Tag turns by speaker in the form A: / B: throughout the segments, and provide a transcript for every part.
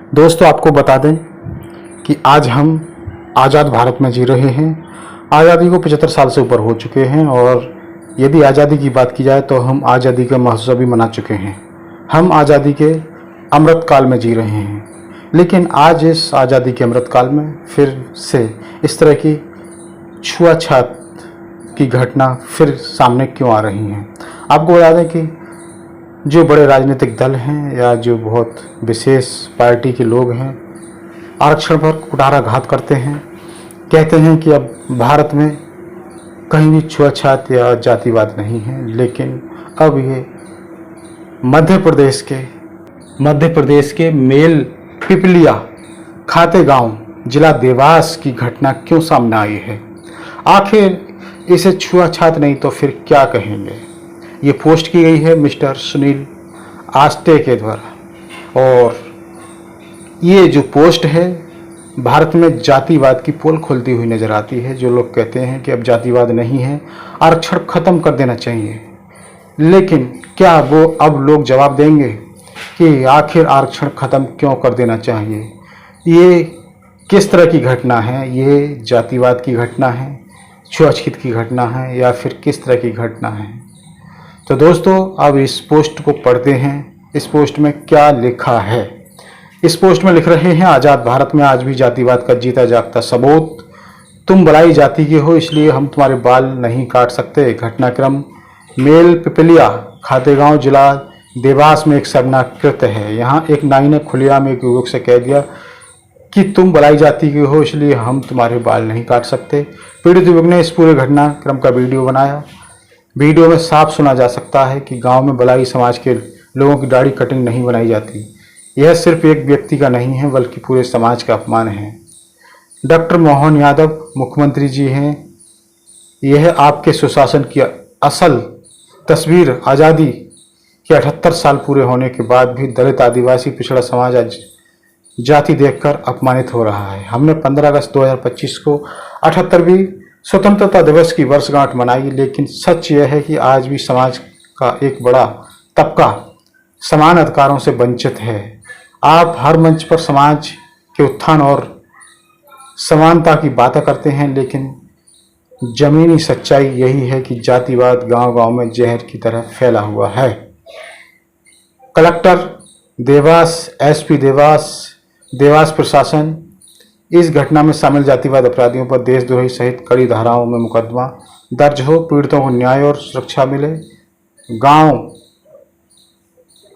A: दोस्तों, आपको बता दें कि आज हम आज़ाद भारत में जी रहे हैं। आज़ादी को 75 साल से ऊपर हो चुके हैं और यदि आज़ादी की बात की जाए तो हम आज़ादी का महोत्सव भी मना चुके हैं। हम आज़ादी के अमृत काल में जी रहे हैं, लेकिन आज इस आज़ादी के अमृत काल में फिर से इस तरह की छुआछूत की घटना फिर सामने क्यों आ रही हैं। आपको बता दें कि जो बड़े राजनीतिक दल हैं या जो बहुत विशेष पार्टी के लोग हैं, आरक्षण पर कुठाराघात करते हैं, कहते हैं कि अब भारत में कहीं भी छुआछूत या जातिवाद नहीं है। लेकिन अब ये मध्य प्रदेश के मेल पिपलिया खातेगांव जिला देवास की घटना क्यों सामने आई है। आखिर इसे छुआछूत नहीं तो फिर क्या कहेंगे। ये पोस्ट की गई है मिस्टर सुनील आस्टे के द्वारा, और ये जो पोस्ट है भारत में जातिवाद की पोल खोलती हुई नज़र आती है। जो लोग कहते हैं कि अब जातिवाद नहीं है, आरक्षण ख़त्म कर देना चाहिए, लेकिन क्या वो अब लोग जवाब देंगे कि आखिर आरक्षण ख़त्म क्यों कर देना चाहिए। ये किस तरह की घटना है, ये जातिवाद की घटना है, छुआछूत की घटना है, या फिर किस तरह की घटना है। तो दोस्तों, अब इस पोस्ट को पढ़ते हैं। इस पोस्ट में क्या लिखा है। इस पोस्ट में लिख रहे हैं, आज़ाद भारत में आज भी जातिवाद का जीता जागता सबूत। तुम बलाई जाति के हो, इसलिए हम तुम्हारे बाल नहीं काट सकते। घटनाक्रम मेल पिपलिया खातेगांव जिला देवास में एक शर्मनाक कृत्य है। यहाँ एक नाई ने खुलेआम एक युवक से कह दिया कि तुम बलाई जाति के हो, इसलिए हम तुम्हारे बाल नहीं काट सकते। पीड़ित युवक ने इस पूरे घटनाक्रम का वीडियो बनाया। वीडियो में साफ सुना जा सकता है कि गांव में बलाई समाज के लोगों की दाढ़ी कटिंग नहीं बनाई जाती। यह सिर्फ एक व्यक्ति का नहीं है, बल्कि पूरे समाज का अपमान है। डॉक्टर मोहन यादव मुख्यमंत्री जी हैं। यह आपके सुशासन की असल तस्वीर। आज़ादी के 78 साल पूरे होने के बाद भी दलित, आदिवासी, पिछड़ा समाज आज जाति देखकर अपमानित हो रहा है। हमने 15 अगस्त 2025 को 78वीं स्वतंत्रता दिवस की वर्षगांठ मनाई, लेकिन सच यह है कि आज भी समाज का एक बड़ा तबका समान अधिकारों से वंचित है। आप हर मंच पर समाज के उत्थान और समानता की बातें करते हैं, लेकिन जमीनी सच्चाई यही है कि जातिवाद गांव-गांव में जहर की तरह फैला हुआ है। कलेक्टर देवास, एसपी देवास, देवास प्रशासन इस घटना में शामिल जातिवाद अपराधियों पर देशद्रोही सहित कड़ी धाराओं में मुकदमा दर्ज हो, पीड़ितों को न्याय और सुरक्षा मिले। गांव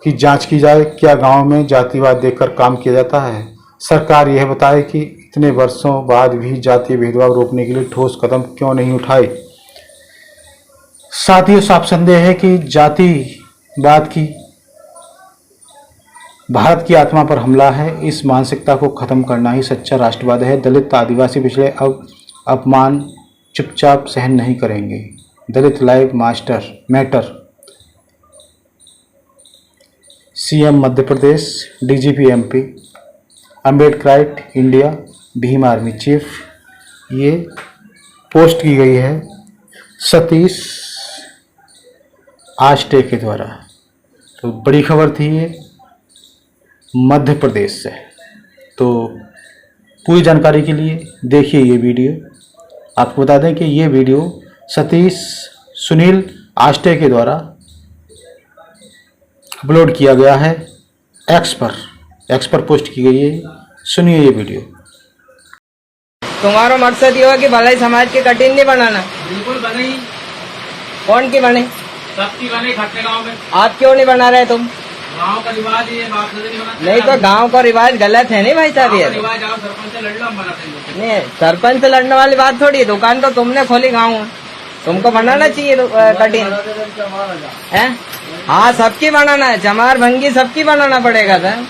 A: की जांच की जाए, क्या गांव में जातिवाद देखकर काम किया जाता है। सरकार यह बताए कि इतने वर्षों बाद भी जातीय भेदभाव रोकने के लिए ठोस कदम क्यों नहीं उठाए। साथ ही साफ संदेह है कि जातिवाद की भारत की आत्मा पर हमला है। इस मानसिकता को खत्म करना ही सच्चा राष्ट्रवाद है। दलित, आदिवासी, पिछड़े अब अपमान चुपचाप सहन नहीं करेंगे। Dalit live matter. CM Madhya Pradesh, DGP MP, Ambedkarite India, Bhim army chief. ये पोस्ट की गई है सतीश आस्टे के द्वारा। तो बड़ी खबर थी ये मध्य प्रदेश से। तो पूरी जानकारी के लिए देखिए ये वीडियो। आपको बता दें कि ये वीडियो सतीश सुनील आस्टे के द्वारा अपलोड किया गया है एक्स पर पोस्ट की गई है। सुनिए ये वीडियो।
B: तुम्हारा मकसद ये हो कि भलाई समाज के कठिन नहीं बनाना।
C: बिल्कुल बने ही।
B: कौन की बने?
C: सबकी बने खातेगांव में।
B: आप क्यों नहीं बना रहे तुम?
C: गांव का रिवाज ये बात नहीं बनाते।
B: नहीं तो गांव का रिवाज गलत है नहीं भाई साहब। ये
C: रिवाज आओ सरपंच से लड़ लो, हम बनाते हैं।
B: नहीं, सरपंच से लड़ने वाली बात थोड़ी। दुकान तो तुमने खोली गाँव में, तुमको बनाना चाहिए कठिन है। हाँ, सबकी बनाना है, चमार भंगी सबकी बनाना पड़ेगा सर।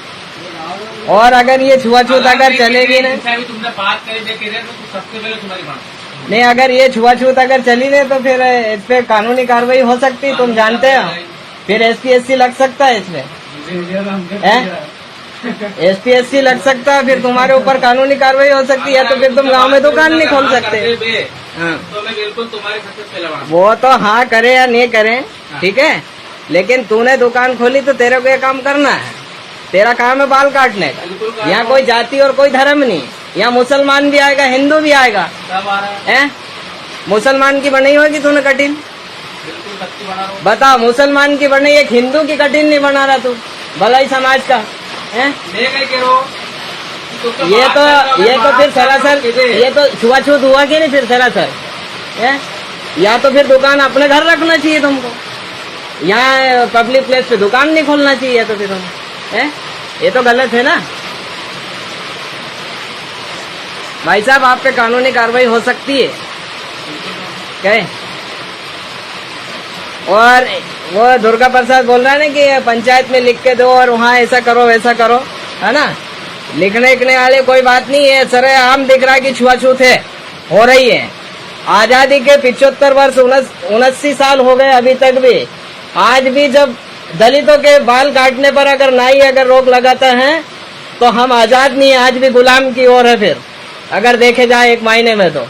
B: और अगर ये छुआछूत अगर चलेगी ना,
C: तुमने बात करी देखे तो सबसे पहले तुम्हारी बात
B: नहीं, अगर ये छुआछूत अगर चली नहीं तो फिर इस पे कानूनी कार्रवाई हो सकती है। तुम जानते हो, फिर SPSC लग सकता है इसमें। SPSC लग सकता है, फिर तुम्हारे ऊपर कानूनी कार्रवाई हो सकती है। तो फिर तुम गांव में दुकान नहीं खोल सकते। हाँ,
C: तो मैं बिल्कुल तुम्हारे खत
B: वो तो हाँ करे या नहीं करे, ठीक है, लेकिन तूने दुकान खोली तो तेरे को ये काम करना है। तेरा काम है बाल काटने
C: बिल्कुल
B: का।
C: काटो।
B: यहाँ कोई जाति और कोई धर्म नहीं, यहाँ मुसलमान भी आएगा, हिंदू भी आएगा।
C: सब आ रहा है,
B: हैं? मुसलमान की बनाई होगी तूने कटिंग?
C: बिल्कुल सबकी बना रहा हूँ।
B: बता, मुसलमान की बनाई, एक हिंदू की कटिंग नहीं बना रहा तू, भलाई समाज का। हैं?
C: ले गए कह रहो तो
B: ये तो फिर सरासर, ये तो छुआछूत हुआ कि नहीं फिर सरासर? हैं? या तो फिर दुकान अपने घर रखना चाहिए तुमको, यहाँ पब्लिक प्लेस पे दुकान नहीं खोलना चाहिए तो फिर तुम, हैं? ये तो गलत है ना भाई साहब। आप पे कानूनी कार्रवाई हो सकती है क्या? और वो दुर्गा प्रसाद बोल रहा है ना कि पंचायत में लिख के दो और वहाँ ऐसा करो वैसा करो, है ना? लिखने वाले कोई बात नहीं है, सरेआम दिख रहा है कि छुआछूत है, हो रही है। आजादी के 75 वर्ष 79 साल हो गए अभी तक भी, आज भी जब दलितों के बाल काटने पर अगर नाई अगर रोक लगाता है तो हम आजाद नहीं है, आज भी गुलाम की ओर है फिर, अगर देखे जाए एक मायने में तो।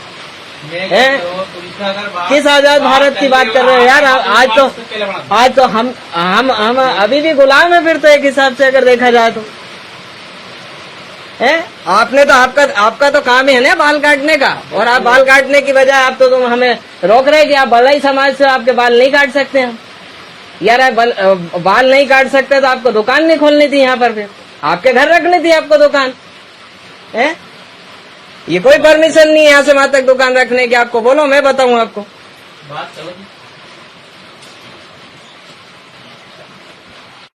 B: हैं? किस आजाद भारत की बात कर रहे हो यार? आज तो हम अभी भी गुलाम है फिर तो, एक हिसाब से अगर देखा जाए तो। हैं? आपने तो आपका तो काम ही है ना बाल काटने का, और आप बाल काटने की बजाय आप तो तुम हमें रोक रहे कि आप भलाई समाज से आपके बाल नहीं काट सकते हैं। यार आप बाल नहीं काट सकते तो आपको दुकान नहीं खोलनी थी यहाँ पर, फिर आपके घर रखनी थी आपको दुकान। है? ये कोई परमिशन नहीं है यहाँ से वहां तक दुकान रखने की, आपको बोलो मैं बताऊं आपको।
C: बात चलो।